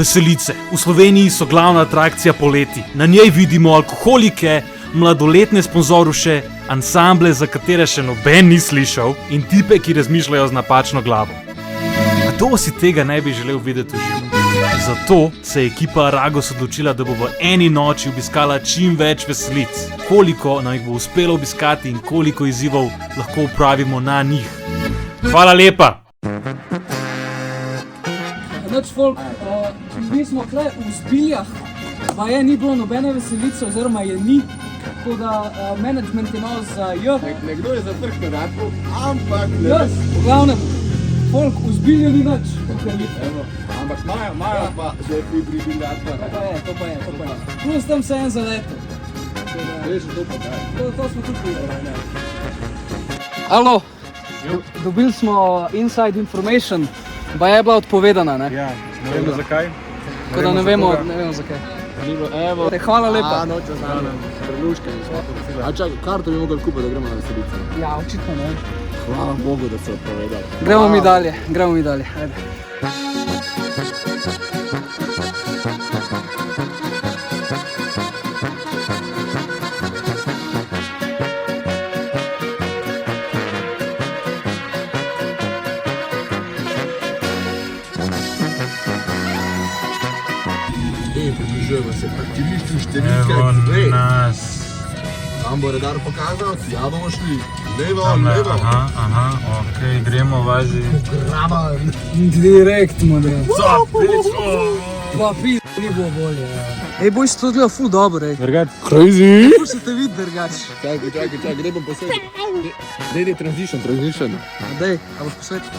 Veselice. V Sloveniji so glavna atrakcija poleti. Na njej vidimo alkoholike, mladoletne sponzoruše, ansamble, za katere še noben ni slišal, in tipe, ki razmišljajo z napačno glavo. A to si tega ne bi želel videti v živo. Zato se je ekipa Aragos odločila, da bo v eni noči obiskala čim več veselic. Koliko nam jih bo uspelo obiskati in koliko izzivov lahko upravimo na njih. Hvala lepa! Noč folk, mi smo tle v Zbiljah, pa ni bilo nobene veselice, oziroma je ni, tako da management je malo za J. Nekdo je zatrk na raku, ampak ne. Jaz, v glavnem, folk v Zbilju ni noč. Ampak imajo pa že fibrilator. To pa je. Plus tam se en zaletel. Veš, to pa kaj. To smo tudi videli. Alo, dobili smo inside information. Pa je bila odpovedana, ne? Ja, ne vemo zakaj. Tako da ne vemo zakaj. Evo. Hvala lepa. Noče z nami. Preluške nismo. A čakaj, karto bi mogli kupiti, da gremo na veselico. Ja, očitno ne. Hvala Bogu, da so odpovedali. Gremo mi dalje. Ajde. Približujemo se parkirišču številka 2. Tam bo redar pokazal, ja bomo šli. Levo. Aha, okej, gremo vazi. Graban. Direkt, model. Zapičo! Pa ni bilo bolje. Ej, boj se to gleda ful dobro, ej. Drgat? Crazy. Ful se te vidi drgač. Čakaj, gdje bom posvetil? Gdje je transition? Dej, a boš posvetil?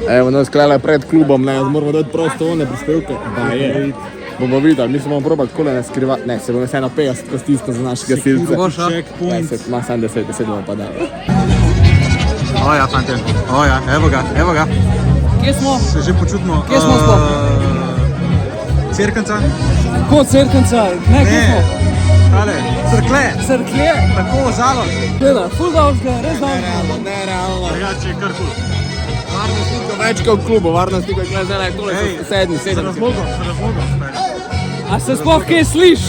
Evo nas klele pred klubom, ne, moramo dati prosto one prispevke. Da je. Bomo videli, mi se bomo probati kole ne skrivati. Ne, se bomo vse na 50 ko stisno za naše gasilce. Checkpoint. Ma 70 bomo pa dali. Oja, fante. Oja, evo ga. Kje smo? Se že počutimo. Kje smo sploh? Cerkanca? Kot Cerkanca, ne, kje smo? Tale, Cerklje. Cerklje? Tako, Zalog. Gleda, ful dolžga, res dolžga. Nerealno. Drugače je kar kul. Varnostnika več kot v klubu, varnostnika je zdaj tole sedmi. Z razlogom. A se sploh kaj sliš?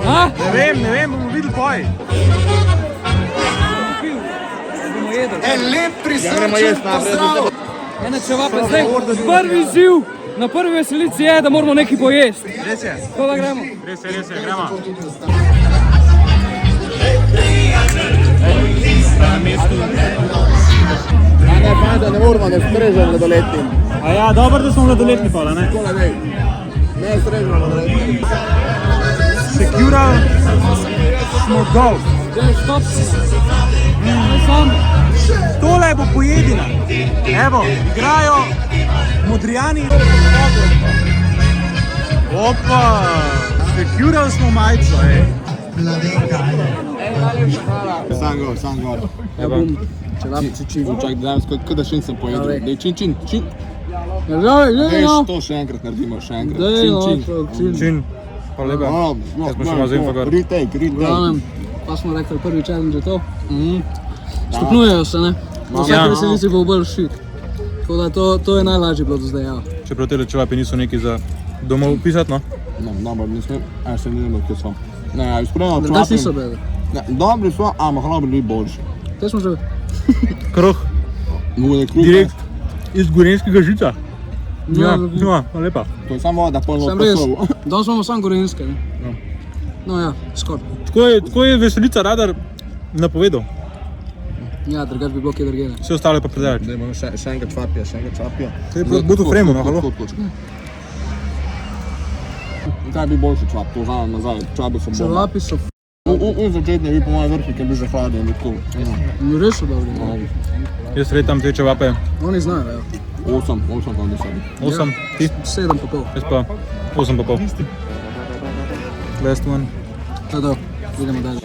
A? Ne vem, bomo videli poj. Bomo jedli. En lep prisrčen pozdrav. Ene čevape, zdaj prvi izziv na prvi veselici je, da moramo nekaj pojesti. Res je. Tako da gremo. Res je, gremo. Ne, fanta, ne moramo, ne strežem mladoletnim. A ja, dobro, da smo mladoletni pola, ne? Tole ne. Ne strežem mladoletnim. Secural smo dol. Zdaj, stop. Sam. Tole bo pojedina. Evo, igrajo Modrijani. Opa, secural smo majco, ej. Sam gor. Ja bom. Čak, da še nisem pojedel. Dej, čin. Dej, to še enkrat naredimo, Čin. Pa lepa. Jaz smo še malo za info gor. Retake. Pa smo rekli, prvi challenge je to. Stopnujejo se, ne? Na vsake veselici bo bolj šit. Tako da to je najlažje bilo do zdaj, ja. Čeprav tele čevapi niso neki za domov pisati, no? Dobro, nismo, se ne vem, kje so. Ne, izpravljamo čevapim. Da si so bili. Dobri so, ampak lahko bi bili boljši. Te smo že. Kruh. Direkt iz gorenjskega žica. Ja, lepa. To je samo voda, polno Sam res, pasovo. danes imamo samo gorenjske, ne? No ja, skoraj. Tako je veselica Radar napovedal. Ja, drugač bi bilo kje drugega. Vse ostalo je pa predajati. Zdaj imamo še enkrat čvapija. To je budu fremu, no, halo? Kaj bi boljši čvap, to vzamem nazaj, čvapi so bomba. Čevapi so Začetni je bil po mojem vrti, ker bi že hladil. res so dobri. Jaz sredam te čevape. Oni znajo, ja. 8 pa bi sebi. 8, ti? 7,5. Jaz pa 8,5. Last one. To, idemo dalje.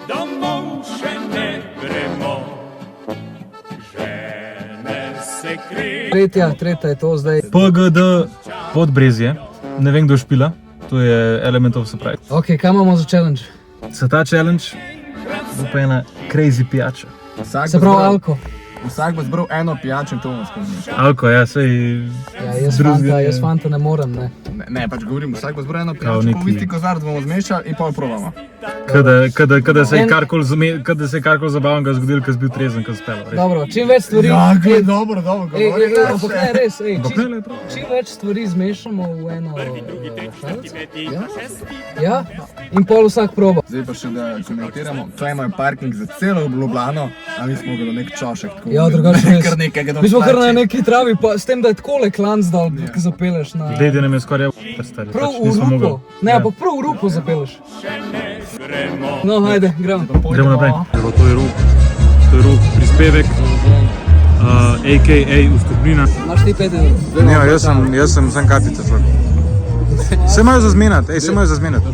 Domov še ne gremo, žene se Tretja je to zdaj. PGD Podbrezje, ne vem kdo špila, to je Element of Surprise. Ok, kaj imamo za challenge? Za ta challenge bo pa ena crazy pijača. Se pravi alko. Vsak bo zbral eno pijačo in to bomo skozi. Alko, ja, sej... Ja, jaz fanta ne morem, ne. Ne, pač govorim, vsak bo zbral eno pijačo, pol isti kozarc bomo zmešali in pol probamo. Kada se je karkoli zabavnega zgodil, ko si bil trezen, ko si spelo. Dobro, čim več stvari... Ja, kaj je dobro, govori. Ampak ne, res, Boknele je prav. čim več stvari zmešamo v eno šalec. Ja, in pol vsak proba. Zdaj pa še da komentiramo, to imajo parking za celo Ljubljano, a mi smo ga nek čošek. Tako, Ja, drugače res. kar nekaj, Mi smo kar na neki travi, pa s tem, da je takole klanc dal, ki zapeleš na... Dede nam je skoraj stari. Prav v rupo. Ne, ampak prav v rupo zapeleš. No, hajde, gremo. Gremo naprej. Evo, to je Rok prispevek, a.k.a. vstopnina. Imaš ti 5 evrov. Ne, jaz sem sam kartica človek. Se imajo za zmenati, se imajo za zmenati.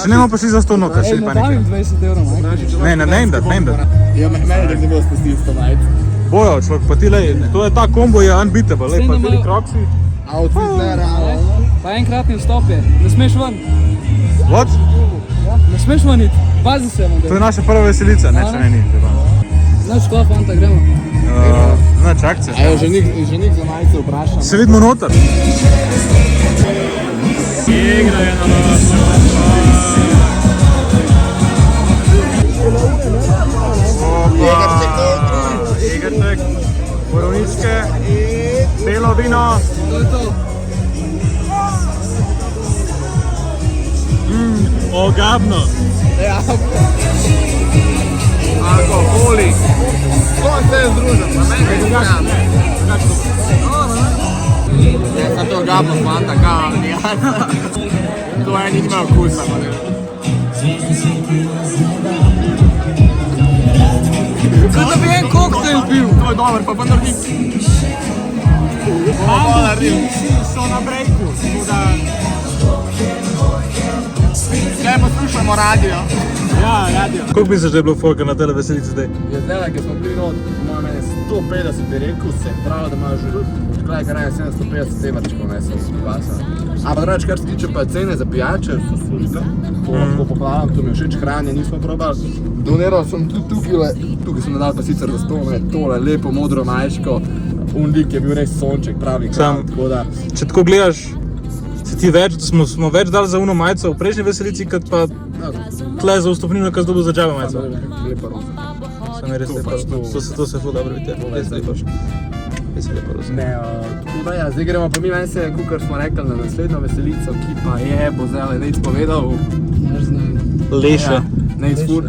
Če ne pa šli za 100 noter, šli pa Dam jim nekaj. 20 evrov, ne? Ne jim dat. Ja, meni ne bo spustil 100 najt. Bojo človek, pa ti lej, to je ta kombo je unbeatable, lej, pa tili kroksi. Outfit ne realno. Pa enkratni vstop je. Ne smeš ven. What? Ne smeš ven iti. Pazi se, To je model. naša prva veselica, ne, če ne ni. Znaš kva, fanta, gremo. Na čakce. Evo, ženik za majice vprašam. Se vidimo noter. Egerček, borovničke, belo vino. To je to. Ogabno. Alkoholik. To se združim, pa meni je drugačno. Ne, sam to gabno fanta, kao, nijansa. To je nima okusa, model. Kot da bi en koktel pil. To je dober, pa vendar ni. Pa naredim. So na breaku, Kaj poslušamo radio? Ja, radio. Koliko misliš, da je bilo folka na tele veselici zdaj? Ja, zdaj, ker smo bili not, ima mene 150 bi rekel, se pravi, da imajo že odklaj karaje 750 evrčkov nesel z pasa. Ampak drugače, kar se tiče pa cene za pijače, so službe, to lahko pohvalam, to mi je všeč, hranje nismo probali. Doniral sem tudi tukaj sem nadal pa sicer za 100, ne, tole lepo modro majčko, lik je bil res sonček, pravi kraj, tako da... Če tako gledaš, se ti več, smo več dali za uno majico v prejšnji veselici, kot pa tle za vstopnino, ko zdobil za džava majico. Lepa roza. Sem res lepa roza. To se ful dobro vidi, res lepa. Res lepa roza. Ne, tako da ja, zdaj gremo pa mi ven se, kukor smo rekli, na naslednjo veselico, ki pa je, bo zdaj Nejc povedal. Ne znam. Leše. Ja, Nejc fur.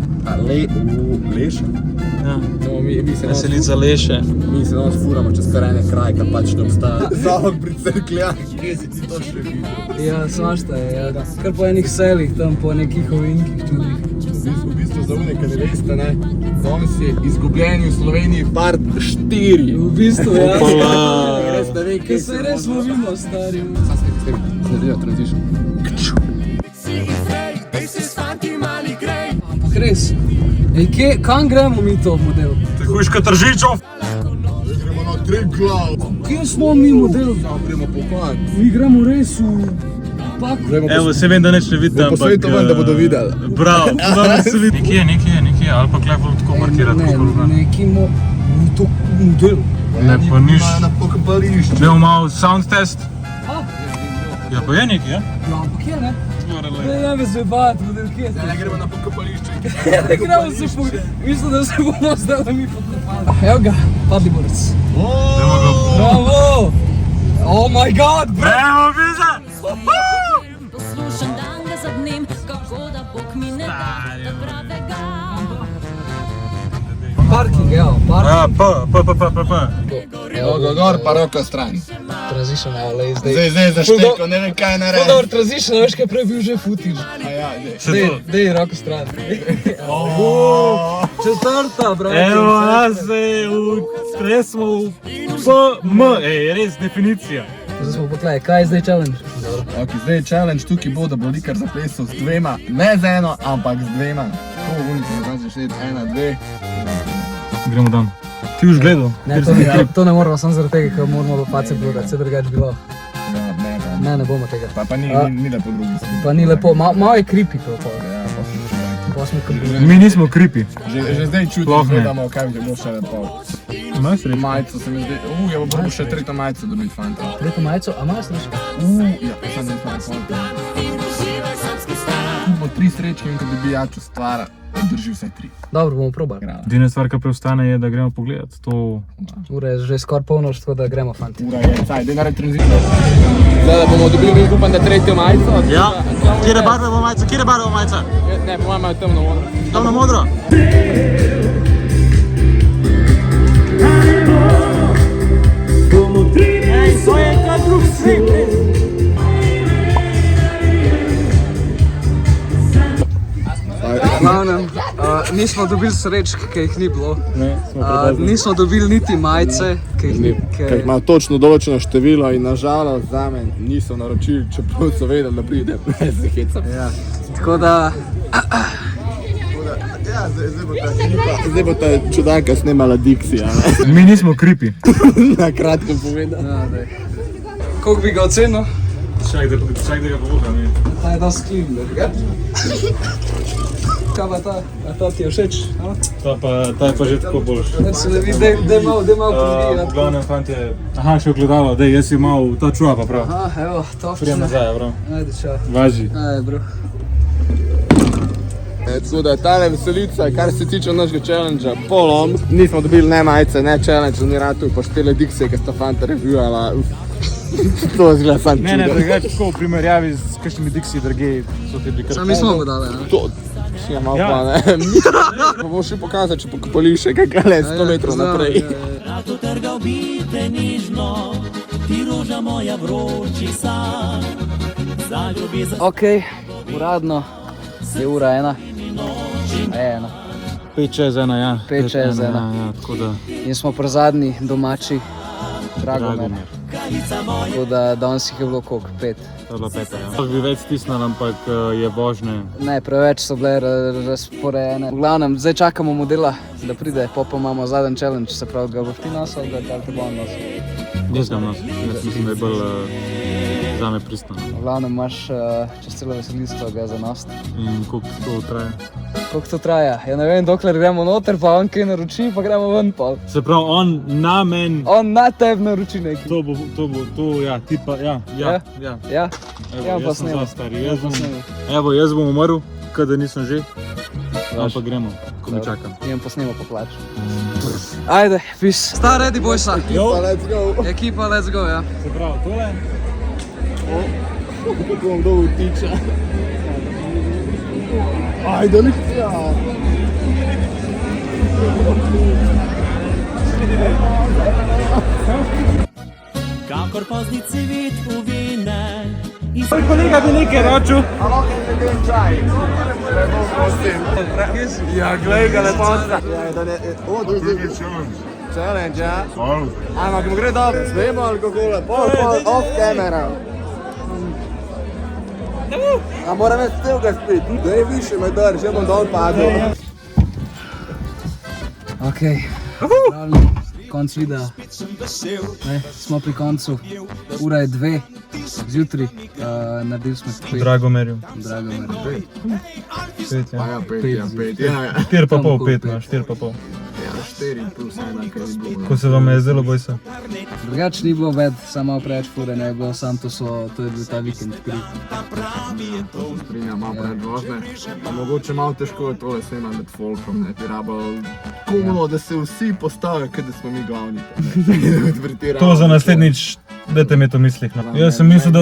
Leše? Ja. No, mi se Veselica Leše. Mi se danes furamo čez kar ene kraj, kar pač ne obstaja. Zavod pri Cerkljah, kje si ti to še videl? Ja, svašta je, ja. Kar po enih selih, tam po nekih ovinkih čudnih. V bistvu za une, kaj ne veste, ne? Danes je izgubljeni v Sloveniji part 4. V bistvu, ja. Opala. Res ne vem, Kaj se res lovimo, stari. Saskaj, s tem, naredijo transition. Ampak res. Ej, kam gremo mi to, model? Te hujška Tržičov. Gremo na 3 glav. Kje smo mi, model? Gremo po klan. Mi gremo res v paku. Evo, se vem, da neč ne vidite, ampak... posvetovan, da bodo videli. Bravo, da se vidi. Nekje, ali pa klej bolj tako markirati, kako ruga. Nekimo, to model. Ne, pa niš. Na pokopališču. Dajmo malo sound test. Ja, pa je nekaj, ja? Ja, ampak je, ne? Ne me zebati, model, kje je? Ne gremo na pokopališče. Gremo se mislim, da se bomo zdaj mi pokopali. Evo ga, padli borec. Dajmo ga. Bravo! Oh my god, bro! Evo, viza! Poslušam dan ga za dnem, kako da Bog mi ne da pravega. Parking, evo, parking. Ja, Evo ga gor, pa roko stran. Transition, evo, lej, zdaj. Zdaj zašteko, ne vem kaj Full narediti. dobro transition, veš kaj prej bil že footage. Ja, Dej, roko stran. Četrta, brate. Evo, nas je stresmo v PM. Ej, res definicija. Zdaj smo potlej, kaj je zdaj challenge? Ok, zdaj je challenge tukaj bo, da bo likar zaplesal z dvema, ne z eno, ampak z dvema. Ko bo unik, ne znaš šteti, 1, 2. Gremo dan. Ti už gledal? Ne, to ne moramo, samo zaradi tega, ker moramo do face blogati, vse drugače bi lahko. Ne bomo tega. Pa ni lepo drugi. Pa ni lepo, malo je creepy to. Ja, pa Pa smo creepy. Mi nismo creepy. Že zdaj čutim, Sploh ne. gledamo, kaj bi bilo še lepo. Imaš srečko? Majico se mi zdi, ja bo probil še tretjo majico dobiti, fanta. Tretjo majico, a imaš srečko? Ja, pa sem nisem fanta. Tu bo 3 srečke in ko bi jačo stvara, drži vse 3. Dobro, bomo probali. Edina stvar, ki preostane, je, da gremo pogledat. To... Ura je že skoraj polnoč, tako da gremo, fanti. Ura je, saj, daj narediti tranzicijo. Zdaj, da bomo dobili, upam, da tretjo majico. Ja, kjere barve bo majica? Kjere barve bo majica? Ne, po mojem je temno modro. Temno modro? Glavnem, nismo dobili srečk, ki jih ni bilo. Ne, smo prepozni. Nismo dobili niti majice, ki jih ni. Ker imajo točno določeno število in nažalost zame niso naročili, čeprav so vedeli, da pride, ne se hecam. Ja. Tako da, Ja, zdaj bo ta čudaka snemala Dixija, ne? Mi nismo kripi. Na kratko povedal. ja, daj. Koliko bi ga ocenil? Čak, da ga povoham. Ta je dosti clean, da. Kaj pa ta? A ta ti je všeč? No? Ta je pa že tako boljši. Se da vidi, daj malo podvijati. V glavnem, fantje... Aha, še ogledalo, dej, jaz si mal ta čuva pa prav. Aha, evo, to Prijem nazaj, prav. Ajde, čao. Važi. Ajde, bro. Tako da tale veselica, kar se tiče našega challengea, polom. Nismo dobili ne majice, ne challenge, ni ratu, pa štele Dixije, ki sta fanta reviewala. To izgleda sam čudo. Ne, drugače tako v primerjavi s kakšnimi Dixiji drugej so ti bili kar... Sam nismo mu dali, ne? To, še malo pa ne. Pa bomo še pokazati, če pokopališ še kakaj le 100 metrov naprej. Rado trgal bi te nižno, ti ruža moja vročica. Zaljubi za Okej, uradno je ura 1. A je 1. 5 čez 1, ja. 5 čez 1. Ja, tako da... In smo pri zadnji domači Dragomer. Tako da danes jih je bilo koliko? 5. To je bila 5, ja. To bi več stisnili, ampak je vožnje. Ne, preveč so bile razporejene. V glavnem, zdaj čakamo modela, da pride, pa imamo zadnji challenge, se pravi, ga boš ti nosil, ali ga te bom nosil. Jaz ga nosim, jaz mislim, da je bolj zame pristno. V glavnem imaš čez celo veselico ga za nositi. In koliko to traja? Koliko to traja? Ja ne vem, dokler gremo noter, pa on kaj naroči, pa gremo ven pol. Se pravi, on na men... On na tebi naroči nekaj. To, ja, ti pa, ja. Ja? Evo, Ja, pa jaz sem snema. zelo stari, jaz bom umrl, kada nisem že. Pa gremo, ko me čakam. Idem posnemo pa plač. Ajde, peace. Sta ready, bojsa. Pa let's go. Ekipa, let's go, ja. Se pravi, tole... Kako bom dolgo tiče. Ajde, Licija. kakor pozni cvit uvine. Kolega bi nekaj ročil. Ja, glej ga lepoca. O, drugi challenge, ja. Ampak mu gre dobro. Smemo alkohole, pol, off camera. A moram jaz celega spit. Daj više me drži, ja bom dol padel. Okej, konc videa. Smo pri koncu. Ura je 2 zjutraj, naredili smo 5. Dragomerju. Dragomer. 5, ja. Ja, 5, ja. 4 pa pol, 5, 4 pa pol. 4 plus 1, kaj ni bilo. Ko se vam je zdelo, boj se. Drugače ni bilo ved, samo malo preveč fure ne je bilo, sam to je bil ta vikend kri. Strinjam, malo preveč vožnje. Pa mogoče malo težko je tole snemati med folkom, ne, ti rabo komulo, da se vsi postavijo, kot da smo mi glavni. To za naslednjič, dajte mi to mislih. No. Jaz mislim,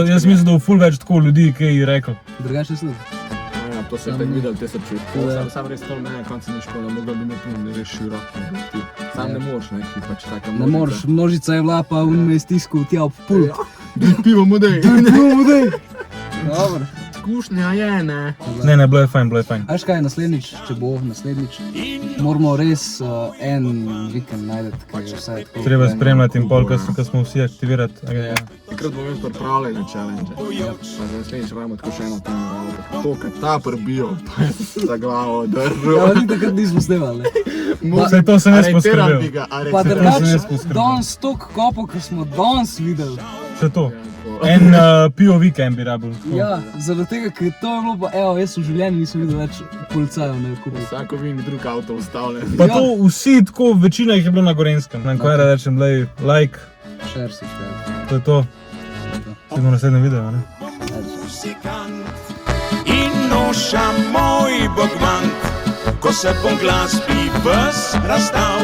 da v ful več tako ljudi, ki je rekel. Drugače sled. Ja, to se je tako videl, te so čuti. Sam res tol mene, konca ni škoda, mogla bi nekaj ne veš široko. Sam ne moreš neki, pač taka Ne moreš, množica je bila, pa on me je stiskal tja ob pult. Pivo mudej. Dobro. Skušnja je, ne. Ne, bilo je fajn, bilo je fajn. Veš kaj, naslednjič, če bo naslednjič, moramo res en vikend najdeti, kaj je vse tako. Treba spremljati in pol, ko smo vsi aktivirati. Takrat bom jaz pripravljal na challenge. Pa za naslednjič rabimo tako še eno temo rado. To, kad ta prebijo, pa je za glavo Ja, držal. ni takrat nismo snemali, ne. Vse to sem jaz poskrbel. Pa sem jaz drugače, poskrbel. danes toliko kopov, ko smo danes videli. Vse to. En POV camp bi rabil. Ja, zaradi tega, ker to je bilo pa, evo, jaz v življenju nisem videl več policajev na kupu. Vsako vin drug avto ustavljen. Pa to vsi tako, večina jih je bilo na Gorenskem. Na kaj rečem, like, Šer si šer. to je to. Vidimo naslednjem videu, ne? In noša moj bogmant, ko se bom glasbi ves razdal,